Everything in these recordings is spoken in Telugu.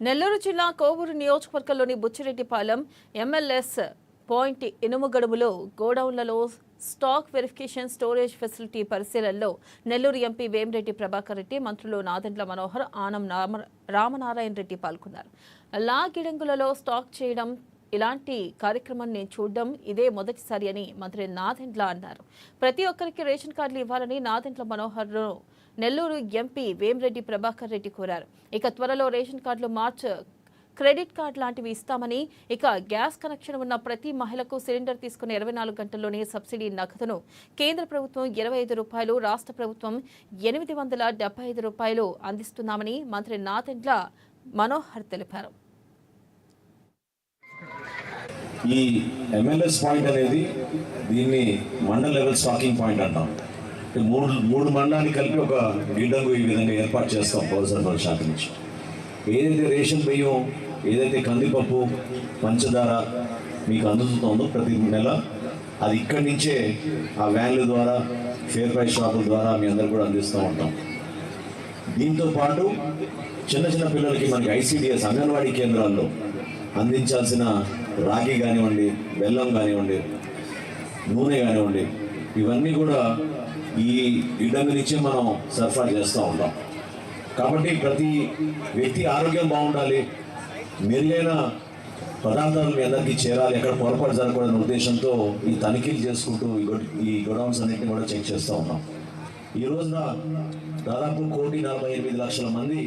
నెల్లూరు జిల్లా కోవూరు నియోజకవర్గంలోని బుచ్చిరెడ్డిపాలెం ఎంఎల్ఎస్ పాయింట్ ఇనుముగడుములో గోడౌన్లలో స్టాక్ వెరిఫికేషన్ స్టోరేజ్ ఫెసిలిటీ పరిశీలనలో నెల్లూరు ఎంపీ వేమిరెడ్డి ప్రభాకర్ రెడ్డి, మంత్రులు నాదెండ్ల మనోహర్, ఆనం రామనారాయణ రెడ్డి పాల్గొన్నారు. గిడంగులలో స్టాక్ చేయడం ఇలాంటి కార్యక్రమం నేను చూడడం ఇదే మొదటిసారి అని మంత్రి నాదెండ్ల అన్నారు. ప్రతి ఒక్కరికి రేషన్ కార్డులు ఇవ్వాలని నాదెండ్ల మనోహర్ నెల్లూరు ఎంపీ వేమిరెడ్డి ప్రభాకర్ రెడ్డి కోరారు. ఇక త్వరలో రేషన్ కార్డులు మార్చ్ క్రెడిట్ కార్డు లాంటివి ఇస్తామని, ఇక గ్యాస్ కనెక్షన్ ఉన్న ప్రతి మహిళకు సిలిండర్ తీసుకున్న 24 గంటల్లోనే సబ్సిడీ నగదును కేంద్ర ప్రభుత్వం ₹25, రాష్ట్ర ప్రభుత్వం ₹875 అందిస్తున్నామని మంత్రి నాదెండ్ల మనోహర్ తెలిపారు. ఈ ఎంఎల్ఎస్ పాయింట్ అనేది దీన్ని మండల్ లెవెల్ స్టాకింగ్ పాయింట్ అంటాం. మూడు మండలాన్ని కలిపి ఒక గిడ్డంగు ఈ విధంగా ఏర్పాటు చేస్తాం పౌర సరఫరాల శాఖ నుంచి. ఏదైతే రేషన్ బియ్యం, ఏదైతే కందిపప్పు, పంచదార మీకు అందుతుందో ప్రతి నెల అది ఇక్కడి నుంచే ఆ వ్యాన్ల ద్వారా, ఫేర్ ప్రైస్ షాపుల ద్వారా మీ అందరు కూడా అందిస్తూ ఉంటాం. దీంతో పాటు చిన్న చిన్న పిల్లలకి మనకి ఐసిడిఎస్ అంగన్వాడీ కేంద్రాల్లో అందించాల్సిన రాగి కానివ్వండి, బెల్లం కానివ్వండి, నూనె కానివ్వండి, ఇవన్నీ కూడా ఈ గిడ్డంగి నుంచే మనం సరఫరా చేస్తూ ఉంటాం. కాబట్టి ప్రతి వ్యక్తి ఆరోగ్యం బాగుండాలి, మెరుగైన పదార్థాలు మీ అందరికీ చేరాలి, ఎక్కడ పొరపాటు జరగకూడదనే ఉద్దేశంతో ఈ తనిఖీలు చేసుకుంటూ ఈ గోడౌన్స్ అన్నింటినీ కూడా చెక్ చేస్తూ ఉన్నాం. ఈ రోజున దాదాపు 1,48,00,000 మంది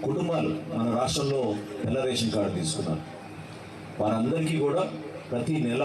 కుటుంబాలు మన రాష్ట్రంలో తెల్ల రేషన్ కార్డు తీసుకున్నారు. వారందరికీ కూడా ప్రతి నెల